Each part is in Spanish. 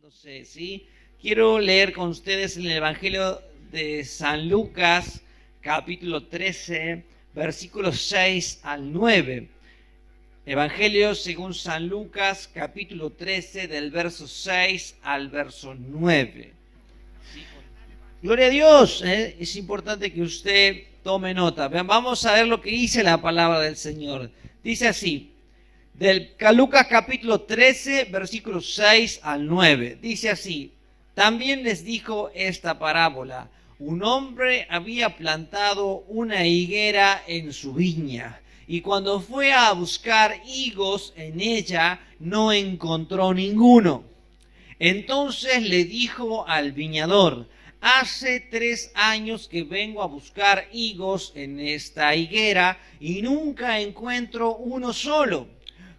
levantándose, ¿sí? Quiero leer con ustedes en el Evangelio de San Lucas, capítulo 13, versículos 6 al 9. Evangelio según San Lucas, capítulo 13, del verso 6 al verso 9. Gloria a Dios, es importante que usted tome nota. Vamos a ver lo que dice la palabra del Señor. Dice así, del Lucas capítulo 13, versículos 6 al 9. Dice así, también les dijo esta parábola. Un hombre había plantado una higuera en su viña, y cuando fue a buscar higos en ella, no encontró ninguno. Entonces le dijo al viñador, hace 3 años que vengo a buscar higos en esta higuera y nunca encuentro uno solo.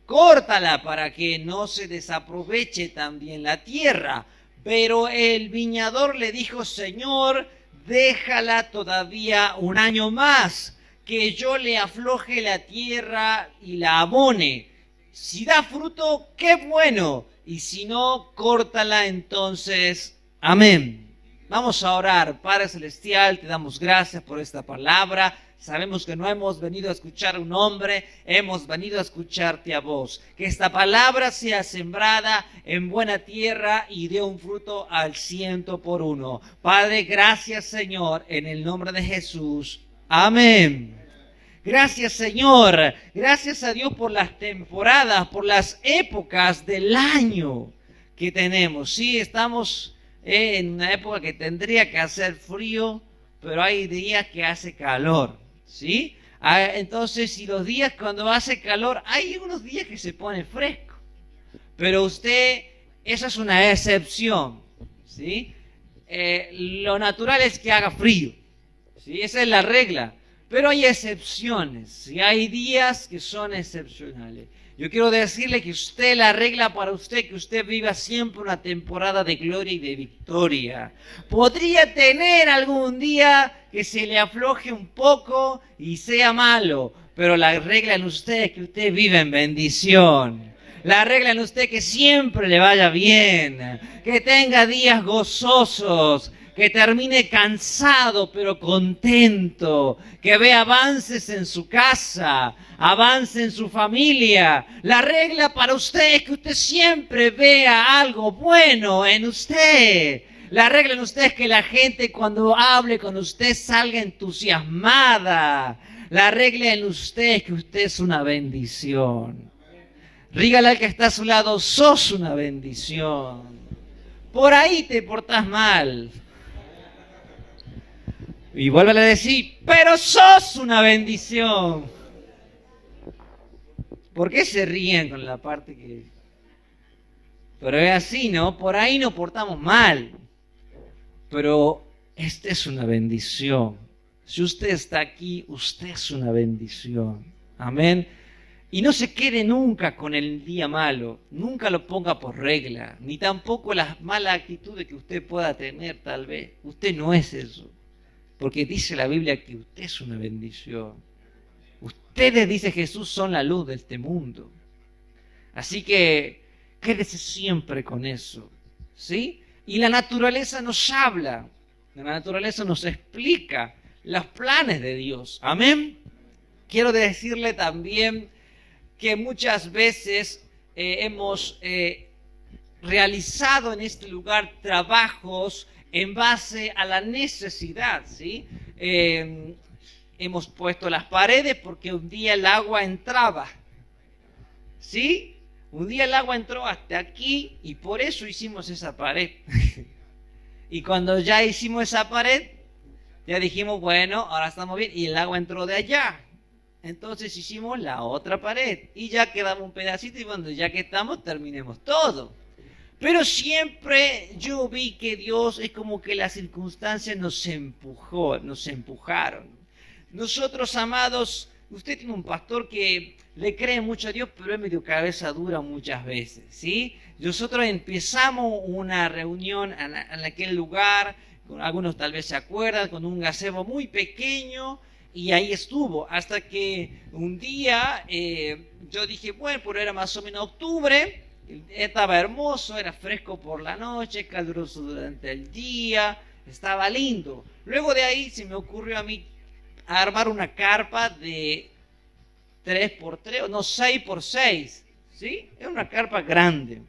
Córtala para que no se desaproveche también la tierra. Pero el viñador le dijo, Señor, déjala todavía 1 año más, que yo le afloje la tierra y la abone. Si da fruto, qué bueno, y si no, córtala entonces. Amén. Vamos a orar. Padre Celestial, te damos gracias por esta palabra. Sabemos que no hemos venido a escuchar a un hombre, hemos venido a escucharte a vos. Que esta palabra sea sembrada en buena tierra y dé un fruto al 100%. Padre, gracias Señor, en el nombre de Jesús. Amén. Gracias Señor, gracias a Dios por las temporadas, por las épocas del año que tenemos. Sí, estamos en una época que tendría que hacer frío, pero hay días que hace calor, ¿sí? Entonces, y los días cuando hace calor, hay unos días que se pone fresco, pero esa es una excepción, ¿sí? Lo natural es que haga frío, ¿sí? Esa es la regla. Pero hay excepciones, y hay días que son excepcionales. Yo quiero decirle que la regla para usted, que usted viva siempre una temporada de gloria y de victoria. Podría tener algún día que se le afloje un poco y sea malo, pero la regla en usted es que usted viva en bendición. La regla en usted es que siempre le vaya bien, que tenga días gozosos, que termine cansado pero contento, que vea avances en su casa, avance en su familia. La regla para usted es que usted siempre vea algo bueno en usted. La regla en usted es que la gente cuando hable con usted salga entusiasmada. La regla en usted es que usted es una bendición. Dígale al que está a su lado, sos una bendición. Por ahí te portás mal. Y vuélvele a decir, pero sos una bendición. ¿Por qué se ríen con la parte que...? Pero es así, ¿no? Por ahí nos portamos mal. Pero esta es una bendición. Si usted está aquí, usted es una bendición. Amén. Y no se quede nunca con el día malo. Nunca lo ponga por regla. Ni tampoco las malas actitudes que usted pueda tener, tal vez. Usted no es eso. Porque dice la Biblia que usted es una bendición. Ustedes, dice Jesús, son la luz de este mundo. Así que quédese siempre con eso, ¿sí? Y la naturaleza nos habla, la naturaleza nos explica los planes de Dios. Amén. Quiero decirle también que muchas veces hemos realizado en este lugar trabajos en base a la necesidad, ¿sí? Hemos puesto las paredes porque un día el agua entraba, ¿sí? Un día el agua entró hasta aquí y por eso hicimos esa pared. Y cuando ya hicimos esa pared, ya dijimos, bueno, ahora estamos bien, y el agua entró de allá. Entonces hicimos la otra pared y ya quedaba un pedacito y bueno, ya que estamos, terminemos todo. Pero siempre yo vi que Dios es como que las circunstancias nos empujaron. Nosotros, amados, usted tiene un pastor que le cree mucho a Dios, pero es medio cabeza dura muchas veces, ¿sí? Nosotros empezamos una reunión en aquel lugar, algunos tal vez se acuerdan, con un gazebo muy pequeño, y ahí estuvo, hasta que un día yo dije, bueno, pero era más o menos octubre, Estaba hermoso, era fresco por la noche, caluroso durante el día, estaba lindo. Luego de ahí se me ocurrió a mí armar una carpa de 3x3, no, 6x6, ¿sí? Era una carpa grande.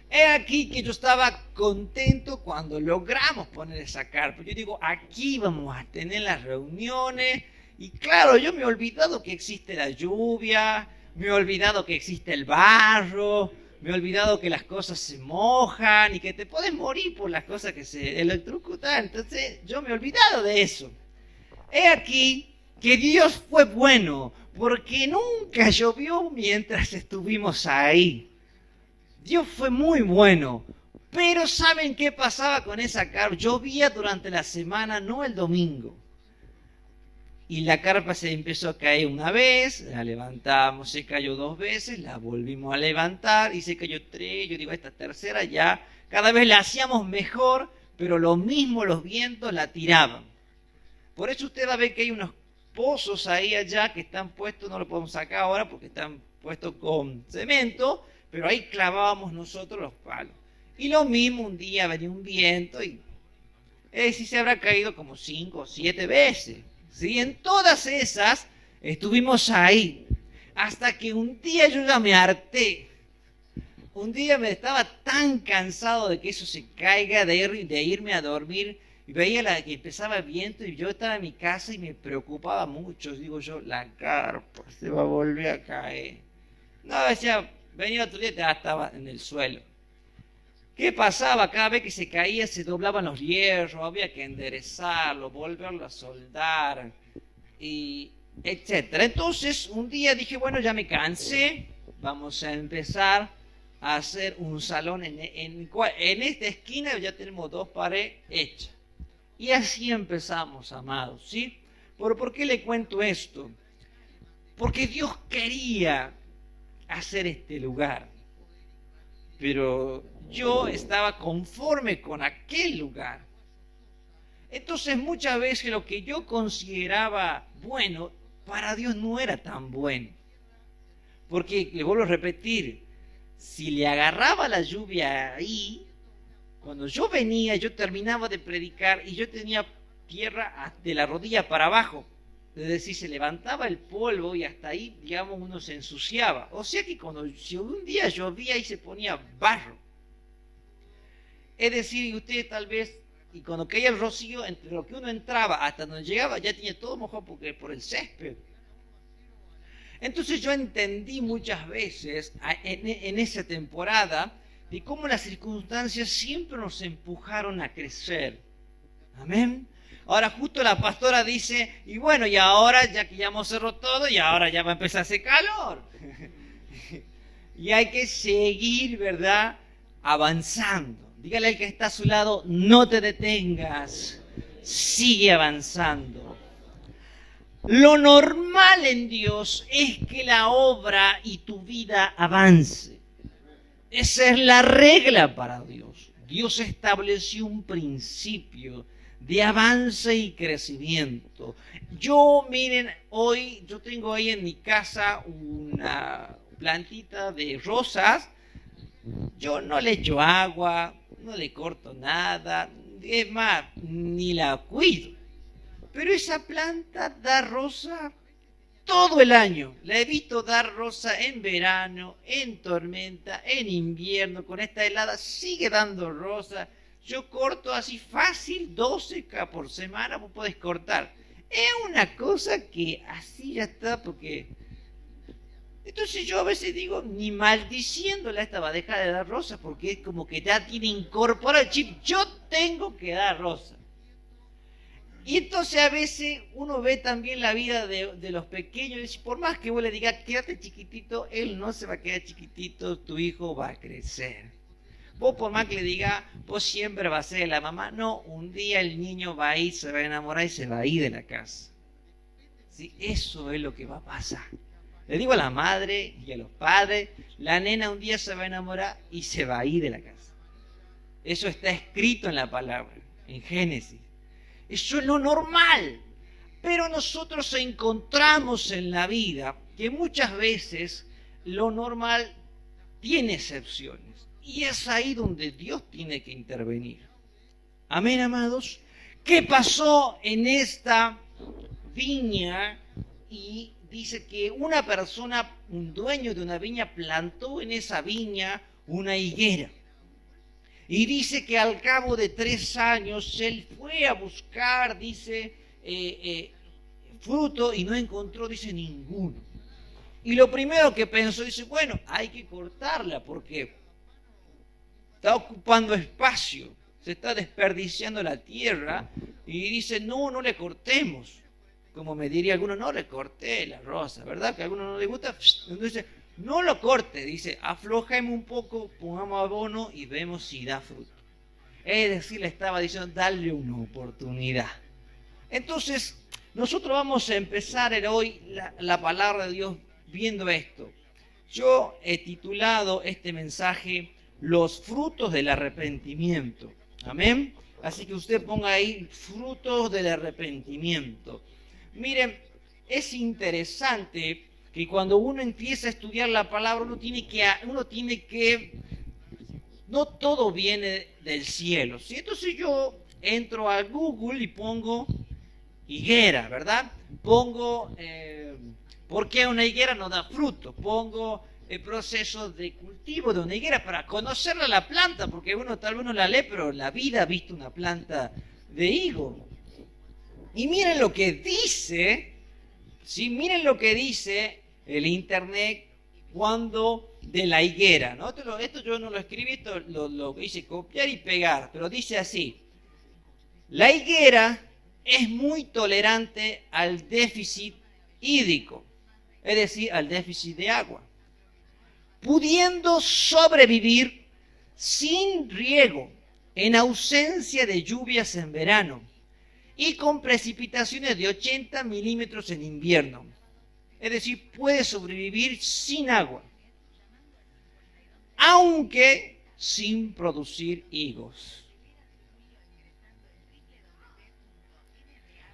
He aquí que yo estaba contento cuando logramos poner esa carpa. Yo digo, aquí vamos a tener las reuniones. Y claro, yo me he olvidado que existe la lluvia, me he olvidado que existe el barro, me he olvidado que las cosas se mojan y que te puedes morir por las cosas que se electrocutan. Entonces yo me he olvidado de eso. He aquí que Dios fue bueno, porque nunca llovió mientras estuvimos ahí. Dios fue muy bueno. Pero ¿saben qué pasaba con esa carpa? Llovía durante la semana, no el domingo. Y la carpa se empezó a caer una vez, la levantamos, se cayó 2 veces, la volvimos a levantar y se cayó 3. Yo digo, esta tercera ya, cada vez la hacíamos mejor, pero lo mismo los vientos la tiraban. Por eso usted va a ver que hay unos pozos ahí allá que están puestos, no lo podemos sacar ahora porque están puestos con cemento, pero ahí clavábamos nosotros los palos. Y lo mismo, un día venía un viento y sí se habrá caído como 5 o 7 veces. ¿Sí? En todas esas estuvimos ahí, hasta que un día yo ya me harté. Un día me estaba tan cansado de que eso se caiga, de irme a dormir, y veía que empezaba el viento y yo estaba en mi casa y me preocupaba mucho. Digo yo, la carpa se va a volver a caer. No, decía, venía otro día, ya estaba en el suelo. ¿Qué pasaba? Cada vez que se caía se doblaban los hierros, había que enderezarlo, volverlo a soldar, y etcétera. Entonces un día dije, bueno, ya me cansé, vamos a empezar a hacer un salón en esta esquina ya tenemos 2 paredes hechas. Y así empezamos, amados, ¿sí? ¿Por qué le cuento esto? Porque Dios quería hacer este lugar, pero yo estaba conforme con aquel lugar. Entonces muchas veces lo que yo consideraba bueno, para Dios no era tan bueno. Porque, le vuelvo a repetir, si le agarraba la lluvia ahí, cuando yo venía, yo terminaba de predicar y yo tenía tierra de la rodilla para abajo. Es decir, se levantaba el polvo y hasta ahí, digamos, uno se ensuciaba. O sea que si un día llovía y se ponía barro. Es decir, usted tal vez, y cuando caía el rocío, entre lo que uno entraba hasta donde llegaba, ya tenía todo mojado por el césped. Entonces yo entendí muchas veces en esa temporada de cómo las circunstancias siempre nos empujaron a crecer. Amén. Ahora justo la pastora dice, y bueno, y ahora ya que ya hemos cerrado todo, y ahora ya va a empezar a hacer calor. Y hay que seguir, ¿verdad?, avanzando. Dígale al que está a su lado, no te detengas, sigue avanzando. Lo normal en Dios es que la obra y tu vida avance. Esa es la regla para Dios. Dios estableció un principio de avance y crecimiento. Miren, hoy yo tengo ahí en mi casa una plantita de rosas. Yo no le echo agua, no le corto nada, es más, ni la cuido. Pero esa planta da rosa todo el año. La he visto dar rosa en verano, en tormenta, en invierno. Con esta helada sigue dando rosa. Yo corto así fácil 12 por semana, vos podés cortar. Es una cosa que así ya está, porque... Entonces yo a veces digo, ni maldiciéndola esta va a dejar de dar rosa, porque es como que ya tiene incorporado el chip, yo tengo que dar rosa. Y entonces a veces uno ve también la vida de los pequeños, y por más que vos le digas, quédate chiquitito, él no se va a quedar chiquitito, tu hijo va a crecer. Vos por más que le digas, vos siempre vas a ser la mamá, no, un día el niño va a ir, se va a enamorar y se va a ir de la casa. ¿Sí? Eso es lo que va a pasar. Le digo a la madre y a los padres, la nena un día se va a enamorar y se va a ir de la casa. Eso está escrito en la palabra, en Génesis. Eso es lo normal. Pero nosotros encontramos en la vida que muchas veces lo normal tiene excepciones. Y es ahí donde Dios tiene que intervenir. Amén, amados. ¿Qué pasó en esta viña? Y dice que una persona, un dueño de una viña, plantó en esa viña una higuera. Y dice que al cabo de 3 años él fue a buscar, dice, fruto y no encontró, dice, ninguno. Y lo primero que pensó, dice, bueno, hay que cortarla porque está ocupando espacio, se está desperdiciando la tierra. Y dice, no le cortemos. Como me diría alguno, no le corté la rosa, ¿verdad? Que a alguno no le gusta. Entonces, no lo corte, dice, aflojemos un poco, pongamos abono y vemos si da fruto. Es decir, le estaba diciendo, dale una oportunidad. Entonces, nosotros vamos a empezar hoy la palabra de Dios viendo esto. Yo he titulado este mensaje, los frutos del arrepentimiento. Amén. Así que usted ponga ahí, frutos del arrepentimiento. Miren, es interesante que cuando uno empieza a estudiar la palabra, uno tiene que no todo viene del cielo, ¿sí? Entonces yo entro a Google y pongo higuera, ¿verdad? Pongo, ¿por qué una higuera no da fruto? Pongo el proceso de cultivo de una higuera para conocerla la planta, porque uno tal vez no la lee, pero en la vida ha visto una planta de higo. Y miren lo que dice, ¿sí? Miren lo que dice el internet cuando de la higuera, ¿no? Esto yo no lo escribí, esto lo hice copiar y pegar, pero dice así: la higuera es muy tolerante al déficit hídrico, es decir, al déficit de agua, pudiendo sobrevivir sin riego, en ausencia de lluvias en verano y con precipitaciones de 80 milímetros en invierno. Es decir, puede sobrevivir sin agua, aunque sin producir higos.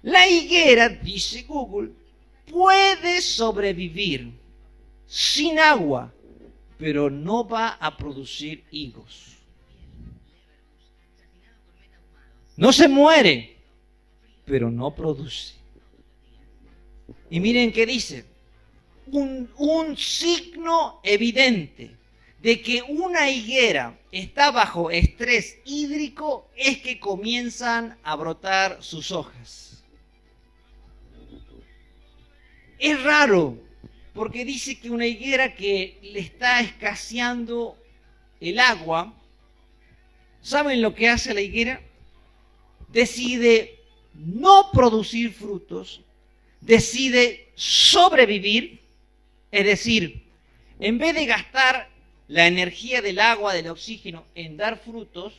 La higuera, dice Google, puede sobrevivir sin agua, pero no va a producir higos. No se muere, pero no produce. Y miren qué dice. Un signo evidente de que una higuera está bajo estrés hídrico es que comienzan a brotar sus hojas. Es raro, porque dice que una higuera que le está escaseando el agua, ¿saben lo que hace la higuera? Decide no producir frutos, decide sobrevivir, es decir, en vez de gastar la energía del agua, del oxígeno en dar frutos,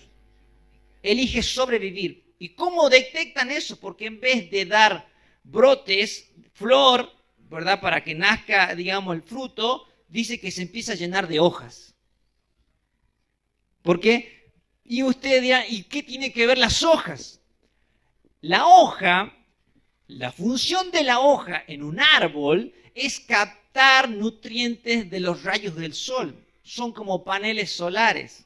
elige sobrevivir. ¿Y cómo detectan eso? Porque en vez de dar brotes, flor, ¿verdad? Para que nazca, digamos, el fruto, dice que se empieza a llenar de hojas. ¿Por qué? Y usted dirá, ¿y qué tiene que ver las hojas? La hoja, la función de la hoja en un árbol es captar nutrientes de los rayos del sol. Son como paneles solares.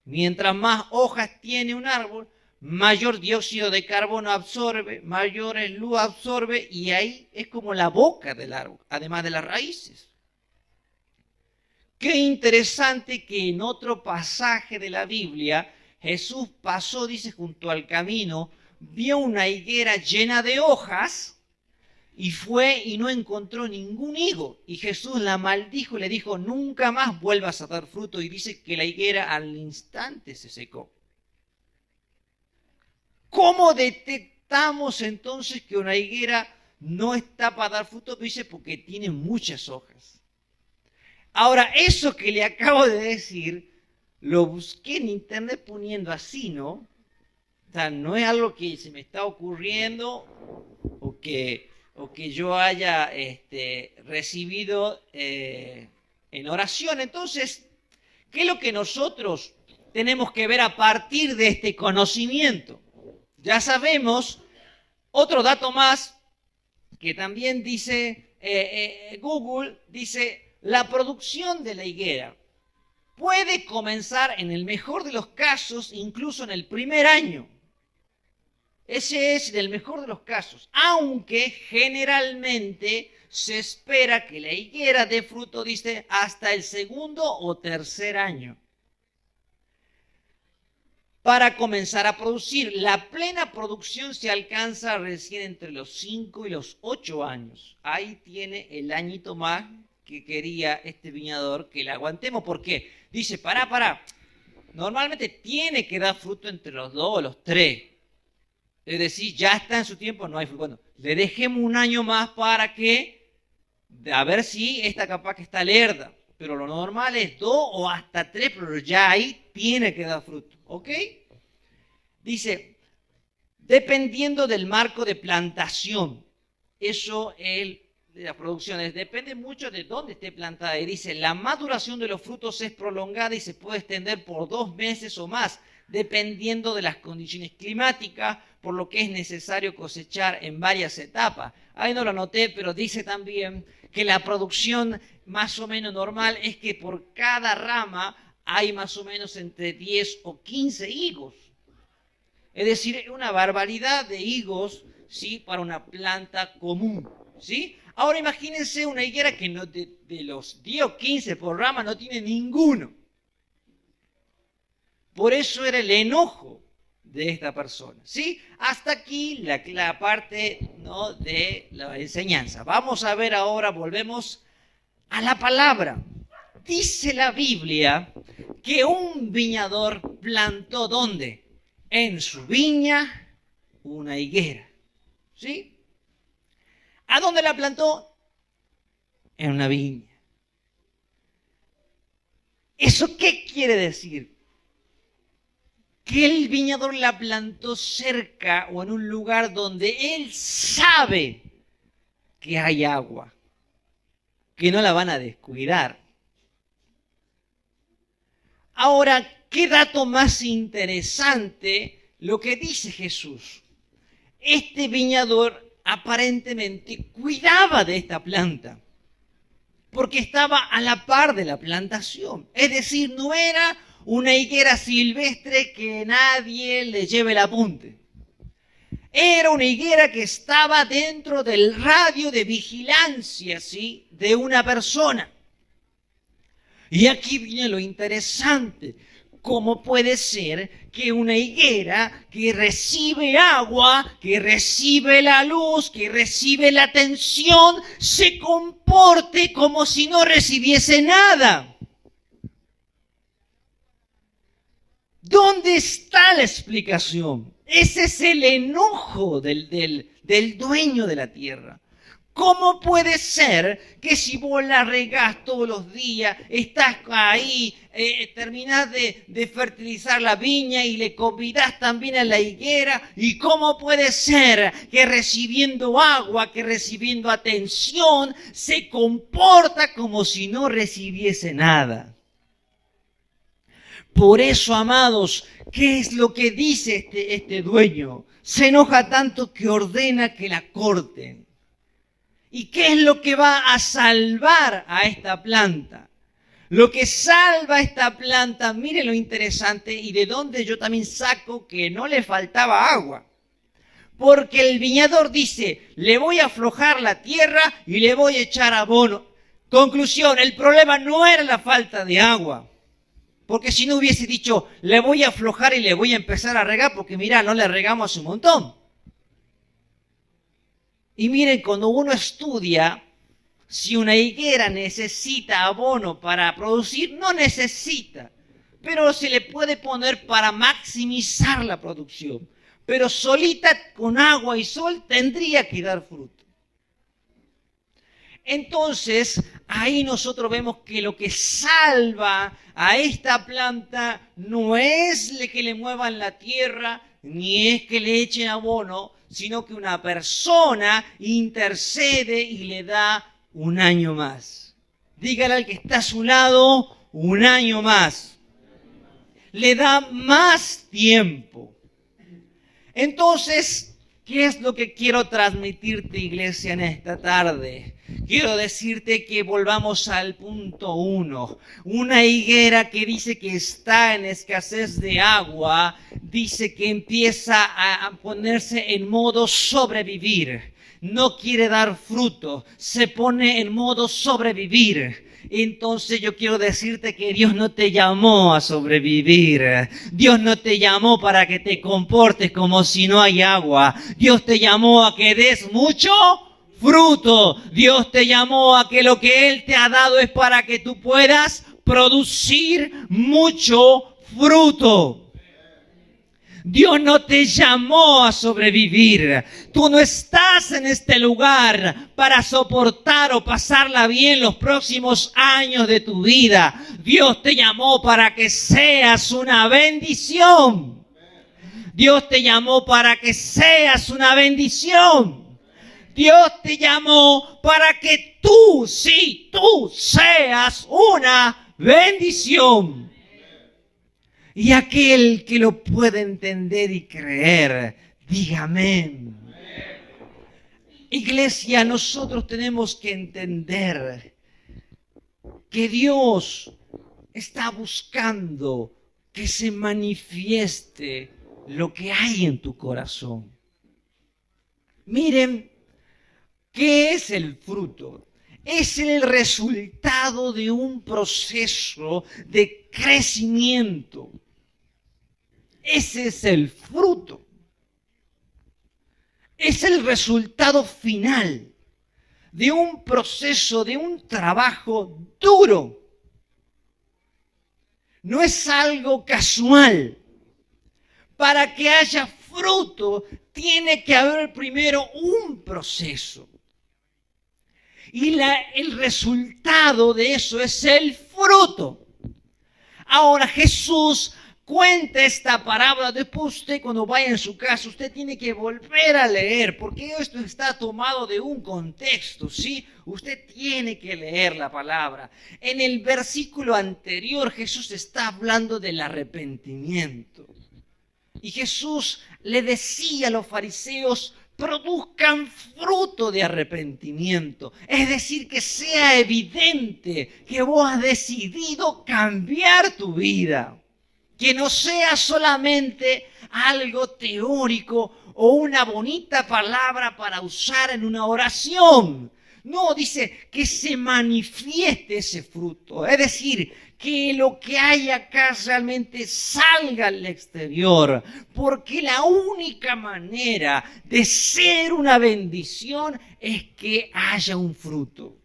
Mientras más hojas tiene un árbol, mayor dióxido de carbono absorbe, mayor luz absorbe, y ahí es como la boca del árbol, además de las raíces. Qué interesante que en otro pasaje de la Biblia, Jesús pasó, dice, junto al camino, vio una higuera llena de hojas, y fue y no encontró ningún higo. Y Jesús la maldijo y le dijo, nunca más vuelvas a dar fruto. Y dice que la higuera al instante se secó. ¿Cómo detectamos entonces que una higuera no está para dar fruto? Dice, porque tiene muchas hojas. Ahora, eso que le acabo de decir, lo busqué en internet poniendo así, ¿no? O sea, no es algo que se me está ocurriendo o que yo haya recibido en oración. Entonces, ¿qué es lo que nosotros tenemos que ver a partir de este conocimiento? Ya sabemos, otro dato más, que también dice Google, dice, la producción de la higuera puede comenzar en el mejor de los casos, incluso en el primer año. Ese es el mejor de los casos, aunque generalmente se espera que la higuera dé fruto, dice, hasta el segundo o tercer año, para comenzar a producir. La plena producción se alcanza recién entre los 5 y los 8 años. Ahí tiene el añito más que quería este viñador que le aguantemos. ¿Por qué? Dice, pará. Normalmente tiene que dar fruto entre los 2 o los 3. Es decir, ya está en su tiempo, no hay fruto. Bueno, le dejemos un año más para que, a ver si esta capaz que está lerda. Pero lo normal es 2 o hasta 3, pero ya ahí tiene que dar fruto. ¿Ok? Dice, dependiendo del marco de plantación. Eso es de las producciones. Depende mucho de dónde esté plantada. Y dice, la maduración de los frutos es prolongada y se puede extender por 2 meses o más, dependiendo de las condiciones climáticas, por lo que es necesario cosechar en varias etapas. Ahí no lo anoté, pero dice también que la producción más o menos normal es que por cada rama hay más o menos entre 10 o 15 higos. Es decir, una barbaridad de higos, ¿sí?, para una planta común, ¿sí? Ahora imagínense una higuera que no, de los 10 o 15 por rama no tiene ninguno. Por eso era el enojo de esta persona, ¿sí? Hasta aquí la parte, ¿no?, de la enseñanza. Vamos a ver ahora, volvemos a la palabra. Dice la Biblia que un viñador plantó, ¿dónde? En su viña una higuera, ¿sí? ¿A dónde la plantó? En una viña. ¿Eso qué quiere decir? Que el viñador la plantó cerca o en un lugar donde él sabe que hay agua, que no la van a descuidar. Ahora, qué dato más interesante lo que dice Jesús. Este viñador aparentemente cuidaba de esta planta, porque estaba a la par de la plantación. Es decir, no era una higuera silvestre que nadie le lleve el apunte. Era una higuera que estaba dentro del radio de vigilancia, ¿sí?, de una persona. Y aquí viene lo interesante. ¿Cómo puede ser que una higuera que recibe agua, que recibe la luz, que recibe la atención, se comporte como si no recibiese nada? ¿Dónde está la explicación? Ese es el enojo del dueño de la tierra. ¿Cómo puede ser que si vos la regás todos los días, estás ahí, terminás de fertilizar la viña y le convidás también a la higuera? ¿Y cómo puede ser que recibiendo agua, que recibiendo atención, se comporta como si no recibiese nada? Por eso, amados, ¿qué es lo que dice este dueño? Se enoja tanto que ordena que la corten. ¿Y qué es lo que va a salvar a esta planta? Lo que salva a esta planta, miren lo interesante, y de dónde yo también saco que no le faltaba agua. Porque el viñador dice, le voy a aflojar la tierra y le voy a echar abono. Conclusión, el problema no era la falta de agua. Porque si no hubiese dicho, le voy a aflojar y le voy a empezar a regar, porque mirá, no le regamos un montón. Y miren, cuando uno estudia, si una higuera necesita abono para producir, no necesita. Pero se le puede poner para maximizar la producción. Pero solita, con agua y sol, tendría que dar fruto. Entonces, ahí nosotros vemos que lo que salva a esta planta no es que le muevan la tierra, ni es que le echen abono, sino que una persona intercede y le da un año más. Dígale al que está a su lado, un año más. Le da más tiempo. Entonces, ¿qué es lo que quiero transmitirte, iglesia, en esta tarde? quiero decirte que volvamos al punto 1. Una higuera que dice que está en escasez de agua, dice que empieza a ponerse en modo sobrevivir. No quiere dar fruto, se pone en modo sobrevivir. Entonces yo quiero decirte que Dios no te llamó a sobrevivir. Dios no te llamó para que te comportes como si no hay agua. Dios te llamó a que des mucho fruto. Dios te llamó a que lo que Él te ha dado es para que tú puedas producir mucho fruto. Dios no te llamó a sobrevivir. Tú no estás en este lugar para soportar o pasarla bien los próximos años de tu vida. Dios te llamó para que seas una bendición. Dios te llamó para que seas una bendición. Dios te llamó para que tú seas una bendición. Y aquel que lo puede entender y creer, diga amén. Iglesia, nosotros tenemos que entender que Dios está buscando que se manifieste lo que hay en tu corazón. Miren, ¿qué es el fruto? Es el resultado de un proceso de crecimiento. Ese es el fruto. Es el resultado final de un proceso, de un trabajo duro. No es algo casual. Para que haya fruto, tiene que haber primero un proceso. Y el resultado de eso es el fruto. Ahora Jesús cuenta esta parábola. Después usted, cuando vaya en su casa, usted tiene que volver a leer, porque esto está tomado de un contexto, ¿sí? Usted tiene que leer la palabra. En el versículo anterior, Jesús está hablando del arrepentimiento. Y Jesús le decía a los fariseos: produzcan fruto de arrepentimiento. Es decir, que sea evidente que vos has decidido cambiar tu vida. Que no sea solamente algo teórico o una bonita palabra para usar en una oración. No, dice que se manifieste ese fruto. Es decir, que lo que hay acá realmente salga al exterior. Porque la única manera de ser una bendición es que haya un fruto.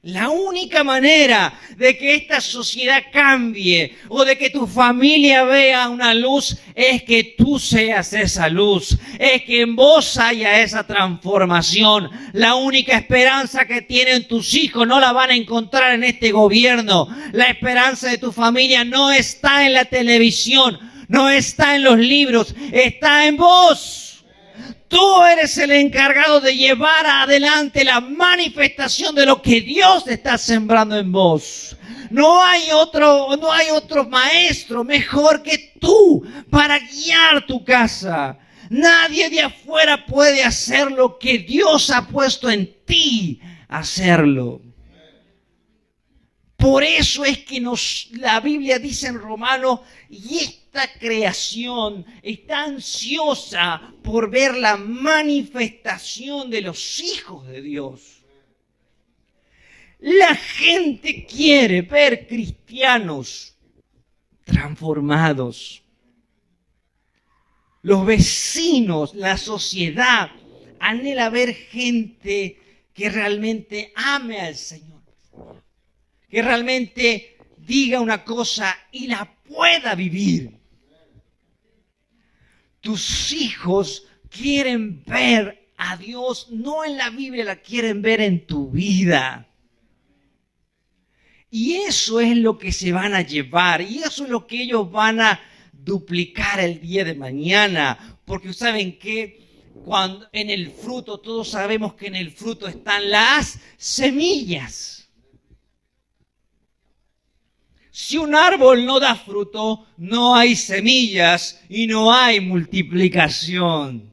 La única manera de que esta sociedad cambie o de que tu familia vea una luz es que tú seas esa luz, es que en vos haya esa transformación. La única esperanza que tienen tus hijos no la van a encontrar en este gobierno. La esperanza de tu familia no está en la televisión, no está en los libros, está en vos. Tú eres el encargado de llevar adelante la manifestación de lo que Dios está sembrando en vos. No hay otro maestro mejor que tú para guiar tu casa. Nadie de afuera puede hacer lo que Dios ha puesto en ti hacerlo. Por eso es que la Biblia dice en Romanos, y esta creación está ansiosa por ver la manifestación de los hijos de Dios. La gente quiere ver cristianos transformados. Los vecinos, la sociedad, anhela ver gente que realmente ame al Señor. Que realmente diga una cosa y la pueda vivir. Tus hijos quieren ver a Dios, no en la Biblia, la quieren ver en tu vida. Y eso es lo que se van a llevar, y eso es lo que ellos van a duplicar el día de mañana. Porque ¿saben qué? Cuando en el fruto, todos sabemos que en el fruto están las semillas. Si un árbol no da fruto, no hay semillas y no hay multiplicación.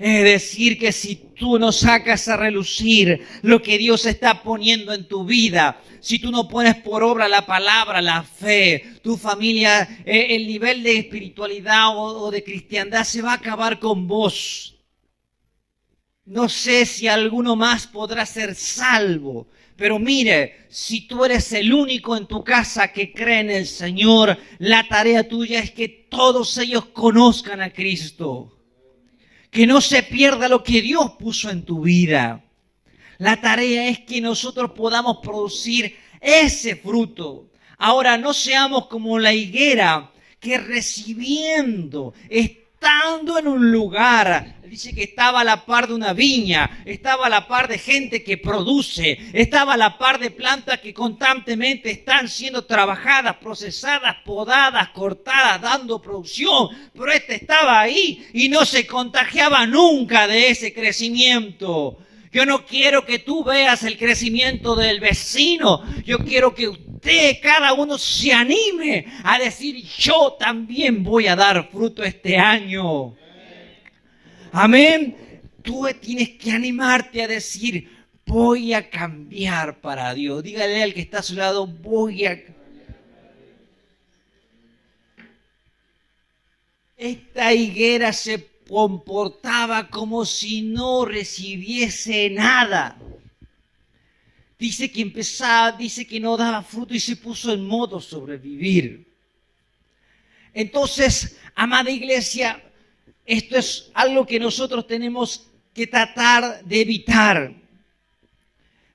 Es decir, que si tú no sacas a relucir lo que Dios está poniendo en tu vida, si tú no pones por obra la palabra, la fe, tu familia, el nivel de espiritualidad o de cristiandad se va a acabar con vos. No sé si alguno más podrá ser salvo, pero mire, si tú eres el único en tu casa que cree en el Señor, la tarea tuya es que todos ellos conozcan a Cristo. Que no se pierda lo que Dios puso en tu vida. La tarea es que nosotros podamos producir ese fruto. Ahora, no seamos como la higuera que recibiendo, estando en un lugar, dice que estaba a la par de una viña, estaba a la par de gente que produce, estaba a la par de plantas que constantemente están siendo trabajadas, procesadas, podadas, cortadas, dando producción, pero estaba ahí y no se contagiaba nunca de ese crecimiento. Yo no quiero que tú veas el crecimiento del vecino. Yo quiero que usted, cada uno, se anime a decir, yo también voy a dar fruto este año. Amén. Tú tienes que animarte a decir, voy a cambiar para Dios. Dígale al que está a su lado, voy a... Esta higuera se comportaba como si no recibiese nada. Dice que no daba fruto y se puso en modo sobrevivir. Entonces, amada iglesia, esto es algo que nosotros tenemos que tratar de evitar,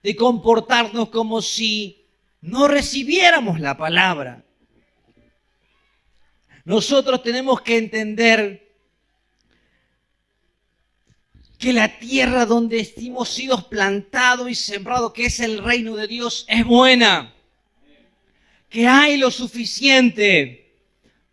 de comportarnos como si no recibiéramos la palabra. Nosotros tenemos que entender que la tierra donde hemos sido plantados y sembrados, que es el reino de Dios, es buena. Que hay lo suficiente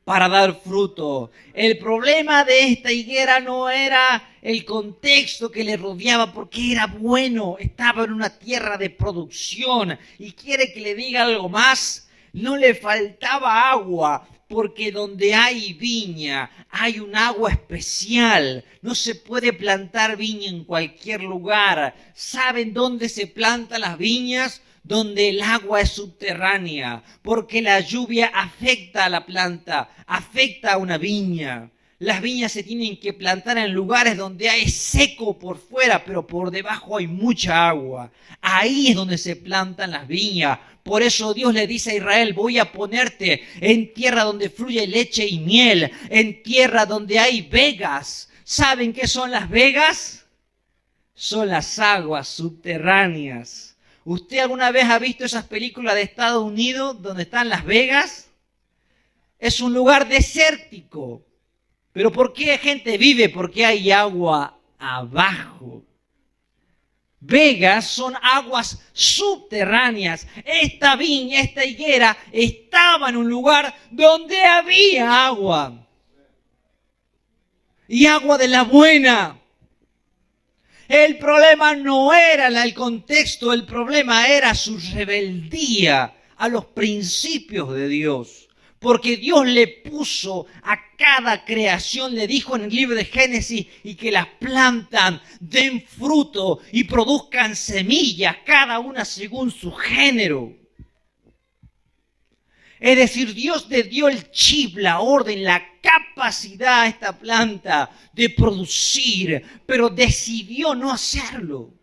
para dar fruto. El problema de esta higuera no era el contexto que le rodeaba, porque era bueno, estaba en una tierra de producción. Y quiere que le diga algo más, no le faltaba agua, porque donde hay viña hay un agua especial. No se puede plantar viña en cualquier lugar. ¿Saben dónde se plantan las viñas? Donde el agua es subterránea, porque la lluvia afecta a la planta, afecta a una viña. Las viñas se tienen que plantar en lugares donde hay seco por fuera, pero por debajo hay mucha agua. Ahí es donde se plantan las viñas. Por eso Dios le dice a Israel, voy a ponerte en tierra donde fluye leche y miel, en tierra donde hay vegas. ¿Saben qué son las vegas? Son las aguas subterráneas. ¿Usted alguna vez ha visto esas películas de Estados Unidos donde están Las Vegas? Es un lugar desértico. ¿Pero por qué gente vive? Porque hay agua abajo. Vegas son aguas subterráneas. Esta viña, esta higuera, estaba en un lugar donde había agua. Y agua de la buena. El problema no era el contexto, el problema era su rebeldía a los principios de Dios. Porque Dios le puso a cada creación, le dijo en el libro de Génesis, y que las plantan, den fruto y produzcan semillas, cada una según su género. Es decir, Dios le dio el chip, la orden, la capacidad a esta planta de producir, pero decidió no hacerlo.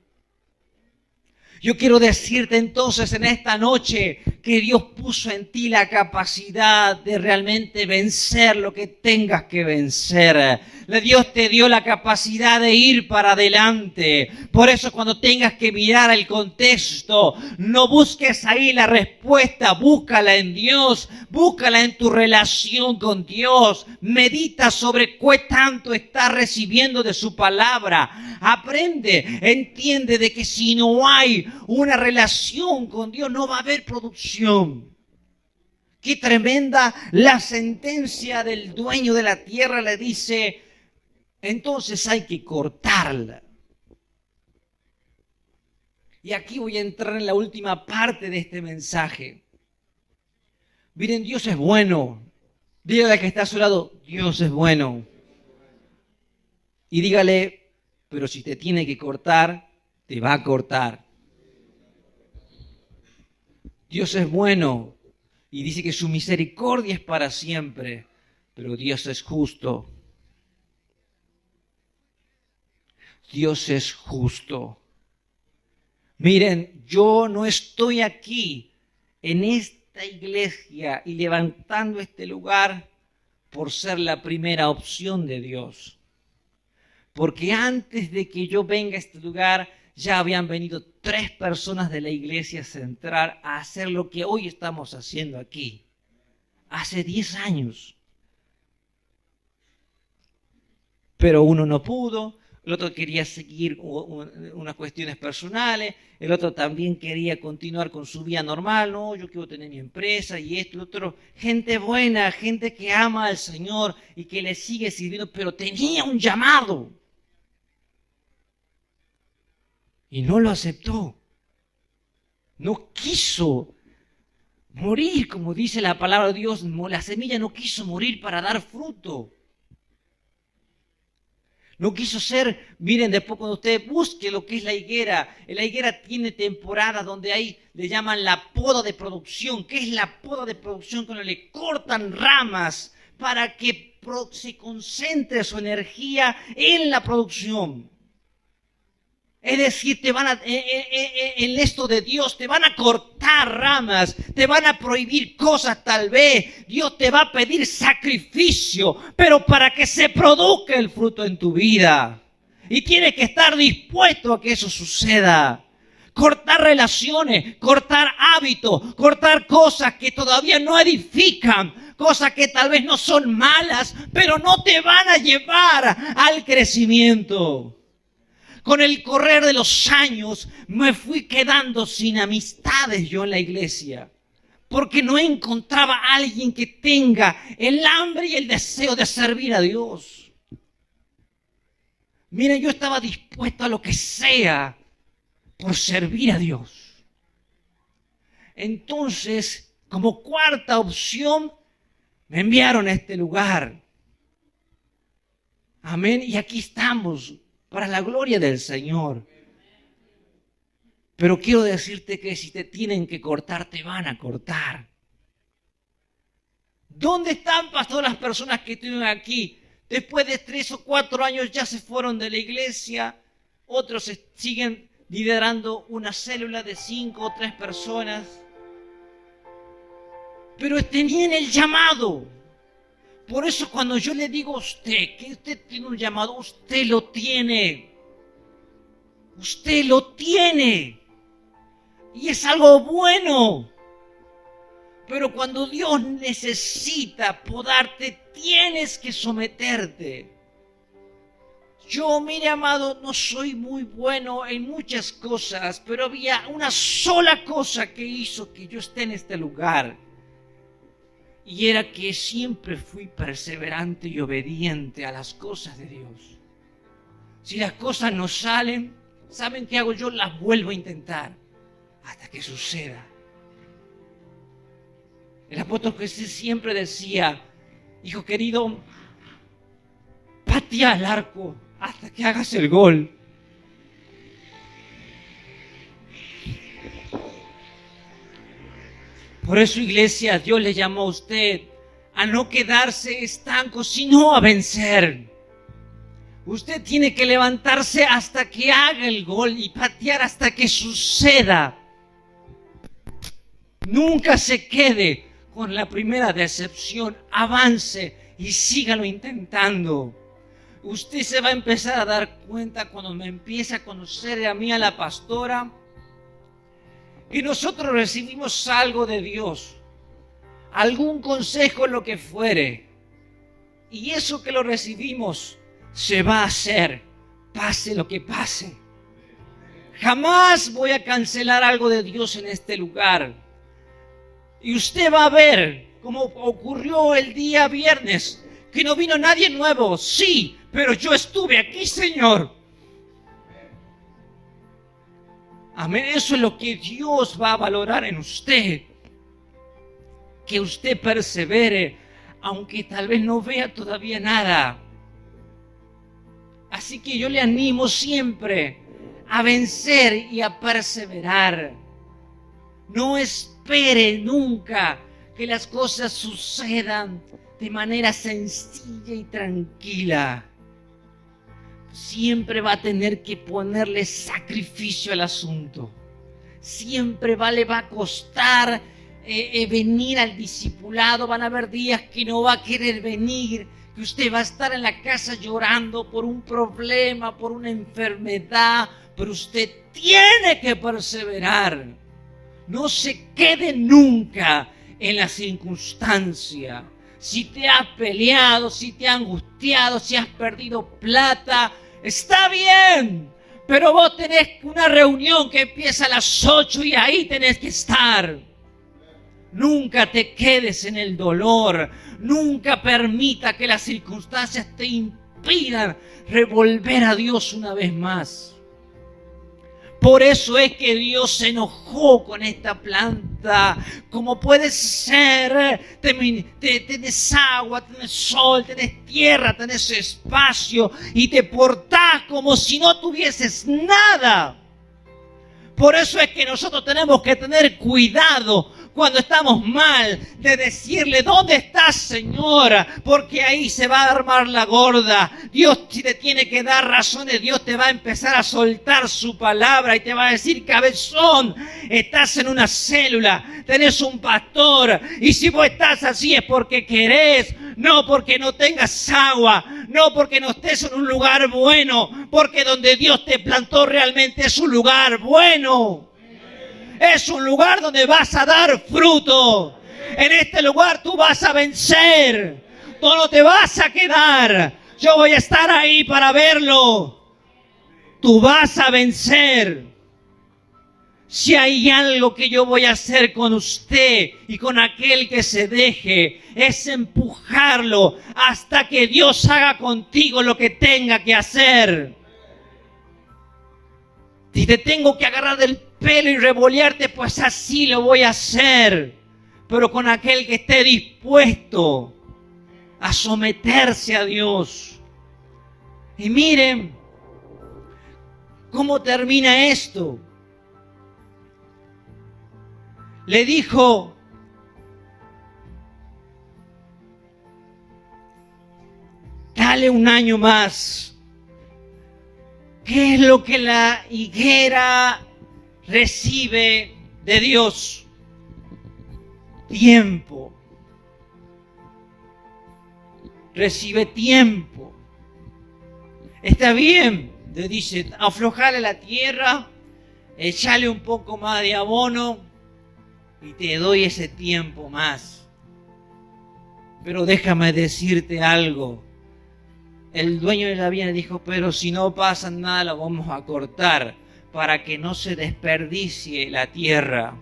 Yo quiero decirte entonces en esta noche que Dios puso en ti la capacidad de realmente vencer lo que tengas que vencer. Dios te dio la capacidad de ir para adelante. Por eso cuando tengas que mirar el contexto, no busques ahí la respuesta, búscala en Dios, búscala en tu relación con Dios. Medita sobre qué tanto estás recibiendo de su palabra. Aprende, entiende de que si no hay una relación con Dios, no va a haber producción. Qué tremenda la sentencia del dueño de la tierra, le dice, entonces hay que cortarla. Y aquí voy a entrar en la última parte de este mensaje. Miren, Dios es bueno. Dígale al que está a su lado, Dios es bueno. Y dígale, pero si te tiene que cortar, te va a cortar. Dios es bueno y dice que su misericordia es para siempre, pero Dios es justo. Dios es justo. Miren, yo no estoy aquí en esta iglesia y levantando este lugar por ser la primera opción de Dios. Porque antes de que yo venga a este lugar, ya habían venido 3 personas de la iglesia central a hacer lo que hoy estamos haciendo aquí. Hace 10 años. Pero uno no pudo, el otro quería seguir unas cuestiones personales, el otro también quería continuar con su vida normal, no, yo quiero tener mi empresa y esto y lo otro. Gente buena, gente que ama al Señor y que le sigue sirviendo, pero tenía un llamado. Y no lo aceptó. No quiso morir, como dice la palabra de Dios. La semilla no quiso morir para dar fruto. No quiso ser, miren, después cuando usted busque lo que es la higuera tiene temporadas donde ahí le llaman la poda de producción. ¿Qué es la poda de producción? Cuando le cortan ramas para que se concentre su energía en la producción. Es decir, en esto de Dios te van a cortar ramas, te van a prohibir cosas tal vez. Dios te va a pedir sacrificio, pero para que se produzca el fruto en tu vida. Y tienes que estar dispuesto a que eso suceda. Cortar relaciones, cortar hábitos, cortar cosas que todavía no edifican, cosas que tal vez no son malas, pero no te van a llevar al crecimiento. Con el correr de los años me fui quedando sin amistades yo en la iglesia, porque no encontraba a alguien que tenga el hambre y el deseo de servir a Dios. Miren, yo estaba dispuesto a lo que sea por servir a Dios. Entonces, como cuarta opción, me enviaron a este lugar. Amén, y aquí estamos. Para la gloria del Señor. Pero quiero decirte que si te tienen que cortar, te van a cortar. ¿Dónde están, pastor, las personas que estuvieron aquí? Después de 3 o 4 años ya se fueron de la iglesia. Otros siguen liderando una célula de 5 o 3 personas. Pero tenían el llamado. Por eso cuando yo le digo a usted que usted tiene un llamado, usted lo tiene. Usted lo tiene. Y es algo bueno. Pero cuando Dios necesita podarte, tienes que someterte. Yo, mire, amado, no soy muy bueno en muchas cosas, pero había una sola cosa que hizo que yo esté en este lugar. Y era que siempre fui perseverante y obediente a las cosas de Dios. Si las cosas no salen, ¿saben qué hago yo? Las vuelvo a intentar hasta que suceda. El apóstol Jesús siempre decía, hijo querido, patea al arco hasta que hagas el gol. Por eso, iglesia, Dios le llamó a usted a no quedarse estanco, sino a vencer. Usted tiene que levantarse hasta que haga el gol y patear hasta que suceda. Nunca se quede con la primera decepción. Avance y sígalo intentando. Usted se va a empezar a dar cuenta cuando me empiece a conocer a mí, a la pastora, y nosotros recibimos algo de Dios, algún consejo, lo que fuere, y eso que lo recibimos se va a hacer, pase lo que pase. Jamás voy a cancelar algo de Dios en este lugar. Y usted va a ver, como ocurrió el día viernes, que no vino nadie nuevo, sí, pero yo estuve aquí, Señor. Amén, eso es lo que Dios va a valorar en usted. Que usted persevere, aunque tal vez no vea todavía nada. Así que yo le animo siempre a vencer y a perseverar. No espere nunca que las cosas sucedan de manera sencilla y tranquila. Siempre va a tener que ponerle sacrificio al asunto. Siempre le va a costar venir al discipulado. Van a haber días que no va a querer venir, que usted va a estar en la casa llorando por un problema, por una enfermedad, pero usted tiene que perseverar. No se quede nunca en la circunstancia. Si te has peleado, si te has angustiado, si has perdido plata, está bien. Pero vos tenés una reunión que empieza a las 8 y ahí tenés que estar. Nunca te quedes en el dolor. Nunca permita que las circunstancias te impidan revolver a Dios una vez más. Por eso es que Dios se enojó con esta planta. Como puede ser, tenés agua, tenés sol, tenés tierra, tenés espacio y te portás como si no tuvieses nada. Por eso es que nosotros tenemos que tener cuidado cuando estamos mal de decirle: ¿dónde estás, Señor? Porque ahí se va a armar la gorda. Dios, si te tiene que dar razones, Dios te va a empezar a soltar su palabra y te va a decir: cabezón, estás en una célula, tenés un pastor, y si vos estás así es porque querés, no porque no tengas agua, no porque no estés en un lugar bueno, porque donde Dios te plantó realmente es un lugar bueno. Es un lugar donde vas a dar fruto. En este lugar tú vas a vencer. Tú no te vas a quedar. Yo voy a estar ahí para verlo. Tú vas a vencer. Si hay algo que yo voy a hacer con usted y con aquel que se deje, es empujarlo hasta que Dios haga contigo lo que tenga que hacer. Si te tengo que agarrar del pelo y revolearte, pues así lo voy a hacer. Pero con aquel que esté dispuesto a someterse a Dios. Y miren cómo termina esto. Le dijo: dale un año más. ¿Qué es lo que la higuera recibe de Dios? Tiempo. Recibe tiempo. Está bien, le dice: aflojale la tierra, echale un poco más de abono y te doy ese tiempo más. Pero déjame decirte algo. El dueño de la viña dijo: pero si no pasa nada, lo vamos a cortar para que no se desperdicie la tierra.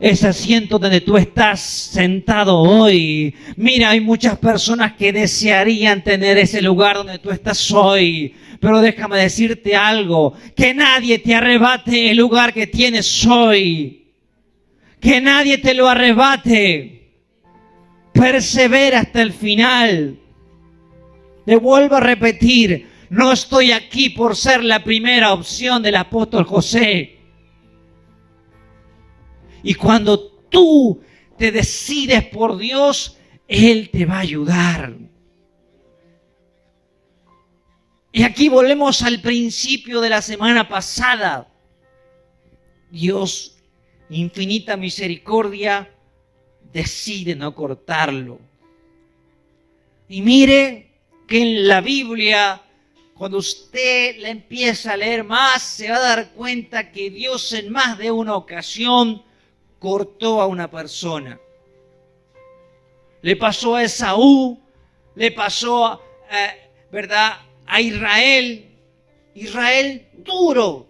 Ese asiento donde tú estás sentado hoy, mira, hay muchas personas que desearían tener ese lugar donde tú estás hoy. Pero déjame decirte algo: que nadie te arrebate el lugar que tienes hoy. Que nadie te lo arrebate. Persevera hasta el final. Le vuelvo a repetir: no estoy aquí por ser la primera opción del apóstol José. Y cuando tú te decides por Dios, Él te va a ayudar. Y aquí volvemos al principio de la semana pasada. Dios, infinita misericordia, decide no cortarlo. Y mire que en la Biblia, cuando usted la empieza a leer más, se va a dar cuenta que Dios en más de una ocasión cortó a una persona. Le pasó a Esaú, le pasó ¿verdad?, a Israel. Israel duro.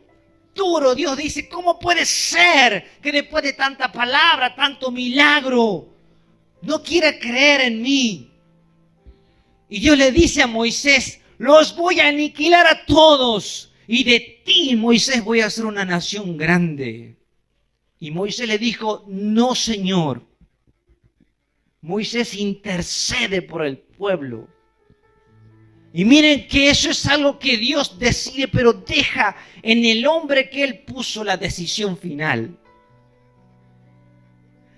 Dios dice: ¿cómo puede ser que después de tanta palabra, tanto milagro, no quiera creer en mí? Y Dios le dice a Moisés: los voy a aniquilar a todos, y de ti, Moisés, voy a hacer una nación grande. Y Moisés le dijo: no, Señor. Moisés intercede por el pueblo. Y miren que eso es algo que Dios decide, pero deja en el hombre que Él puso la decisión final.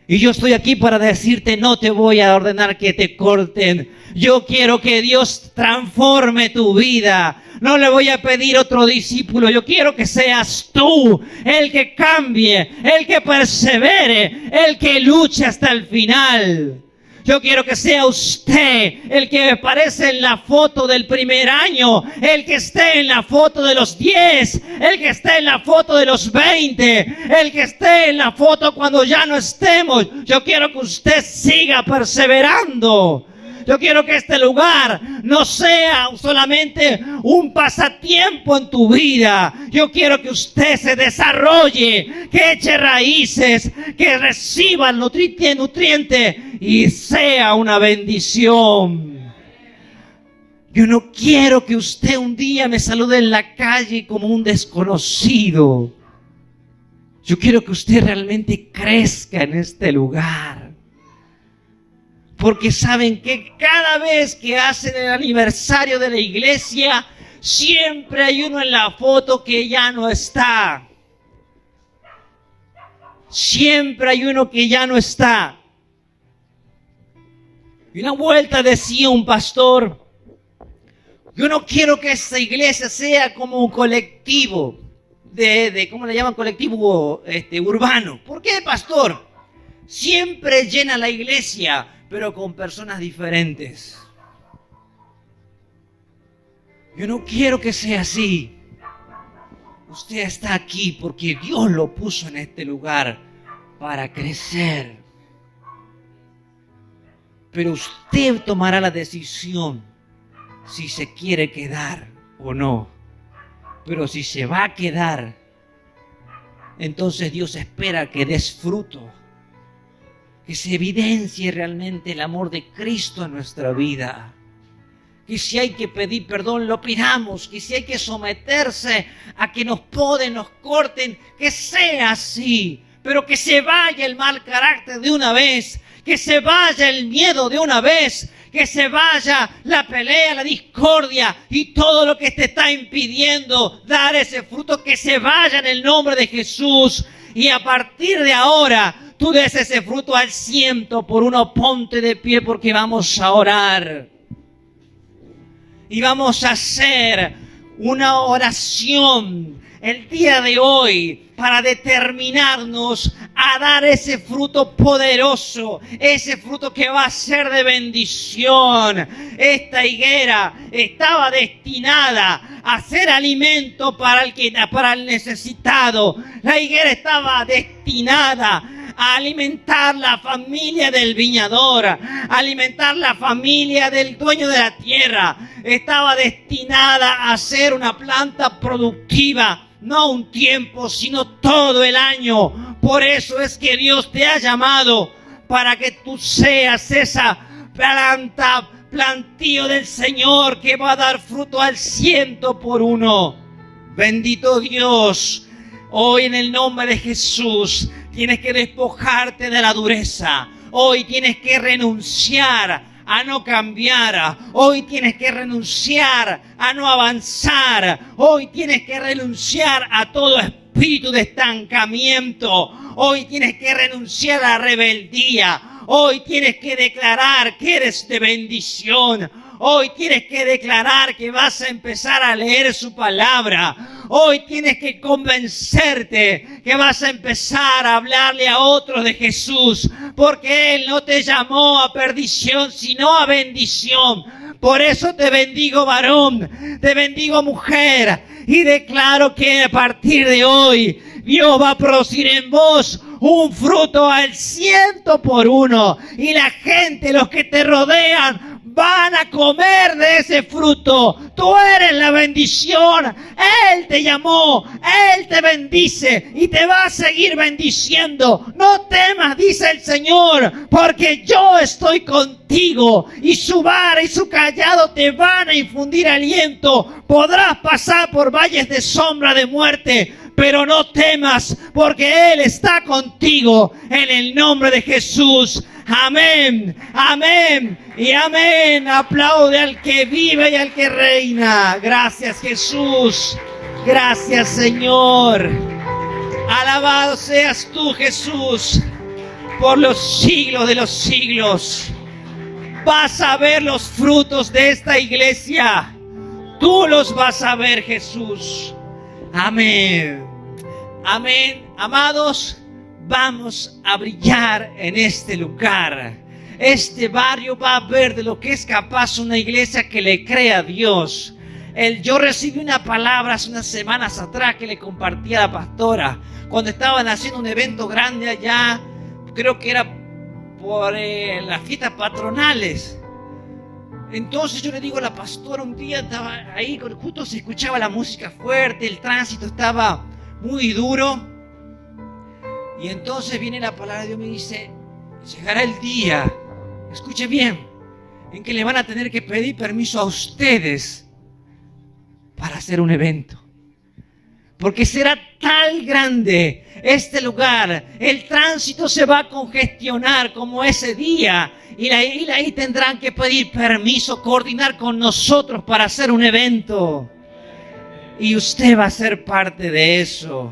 Y yo estoy aquí para decirte, no te voy a ordenar que te corten. Yo quiero que Dios transforme tu vida. No le voy a pedir otro discípulo. Yo quiero que seas tú el que cambie, el que persevere, el que luche hasta el final. Yo quiero que sea usted el que aparece en la foto del primer año, el que esté en la foto de los 10, el que esté en la foto de los 20, el que esté en la foto cuando ya no estemos. Yo quiero que usted siga perseverando. Yo quiero que este lugar no sea solamente un pasatiempo en tu vida. Yo quiero que usted se desarrolle, que eche raíces, que reciba el nutriente y sea una bendición. Yo no quiero que usted un día me salude en la calle como un desconocido. Yo quiero que usted realmente crezca en este lugar. Porque saben que cada vez que hacen el aniversario de la iglesia, siempre hay uno en la foto que ya no está. Siempre hay uno que ya no está. Y una vuelta decía un pastor, yo no quiero que esta iglesia sea como un colectivo ¿cómo le llaman? Colectivo urbano. ¿Por qué, pastor? Siempre llena la iglesia, pero con personas diferentes. Yo no quiero que sea así. Usted está aquí porque Dios lo puso en este lugar para crecer. Pero usted tomará la decisión si se quiere quedar o no. Pero si se va a quedar, entonces Dios espera que des fruto. Que se evidencie realmente el amor de Cristo en nuestra vida. Que si hay que pedir perdón, lo pidamos. Que si hay que someterse a que nos poden, nos corten, que sea así. Pero que se vaya el mal carácter de una vez. Que se vaya el miedo de una vez. Que se vaya la pelea, la discordia y todo lo que te está impidiendo dar ese fruto. Que se vaya en el nombre de Jesús. Y a partir de ahora, tú des ese fruto al 100%. Ponte de pie porque vamos a orar. Y vamos a hacer una oración el día de hoy para determinarnos a dar ese fruto poderoso, ese fruto que va a ser de bendición. Esta higuera estaba destinada a ser alimento para el necesitado. La higuera estaba destinada a alimentar la familia del viñador, a alimentar la familia del dueño de la tierra. Estaba destinada a ser una planta productiva, no un tiempo, sino todo el año. Por eso es que Dios te ha llamado para que tú seas esa plantío del Señor que va a dar fruto al 100%. Bendito Dios, hoy en el nombre de Jesús tienes que despojarte de la dureza. Hoy tienes que renunciar a no cambiar. Hoy tienes que renunciar a no avanzar. Hoy tienes que renunciar a todo espíritu de estancamiento. Hoy tienes que renunciar a la rebeldía. Hoy tienes que declarar que eres de bendición. Hoy tienes que declarar que vas a empezar a leer su palabra. Hoy tienes que convencerte que vas a empezar a hablarle a otros de Jesús. Porque Él no te llamó a perdición, sino a bendición. Por eso te bendigo, varón. Te bendigo, mujer. Y declaro que a partir de hoy Dios va a producir en vos un fruto al 100%. Y la gente, los que te rodean, van a comer de ese fruto. Tú eres la bendición. Él te llamó, Él te bendice y te va a seguir bendiciendo. No temas, dice el Señor, porque yo estoy contigo. Y su vara y su callado te van a infundir aliento. Podrás pasar por valles de sombra de muerte, pero no temas, porque Él está contigo en el nombre de Jesús. Amén, amén y amén. Aplaude al que vive y al que reina. Gracias, Jesús. Gracias, Señor. Alabado seas tú, Jesús, por los siglos de los siglos. Vas a ver los frutos de esta iglesia. Tú los vas a ver, Jesús. Amén. Amén. Amados, vamos a brillar en este lugar. Este barrio va a ver de lo que es capaz una iglesia que le cree a Dios. Yo recibí una palabra hace unas semanas atrás que le compartí a la pastora cuando estaban haciendo un evento grande allá, creo que era por las fiestas patronales. Entonces yo le digo a la pastora, un día estaba ahí, justo se escuchaba la música fuerte, el tránsito estaba muy duro, y entonces viene la palabra de Dios y me dice: llegará el día, escuche bien, en que le van a tener que pedir permiso a ustedes para hacer un evento. Porque será tan grande este lugar, el tránsito se va a congestionar como ese día, y ahí tendrán que pedir permiso, coordinar con nosotros para hacer un evento. Y usted va a ser parte de eso.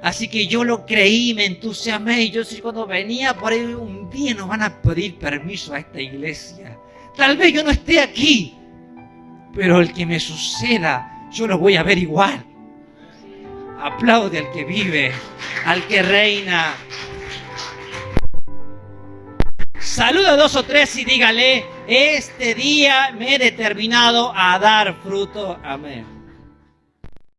Así que yo lo creí, me entusiasmé, y yo cuando venía por ahí, un día nos van a pedir permiso a esta iglesia. Tal vez yo no esté aquí, pero el que me suceda, yo lo voy a ver igual. Aplaude al que vive, al que reina. Saluda a 2 o 3 y dígale: este día me he determinado a dar fruto. Amén.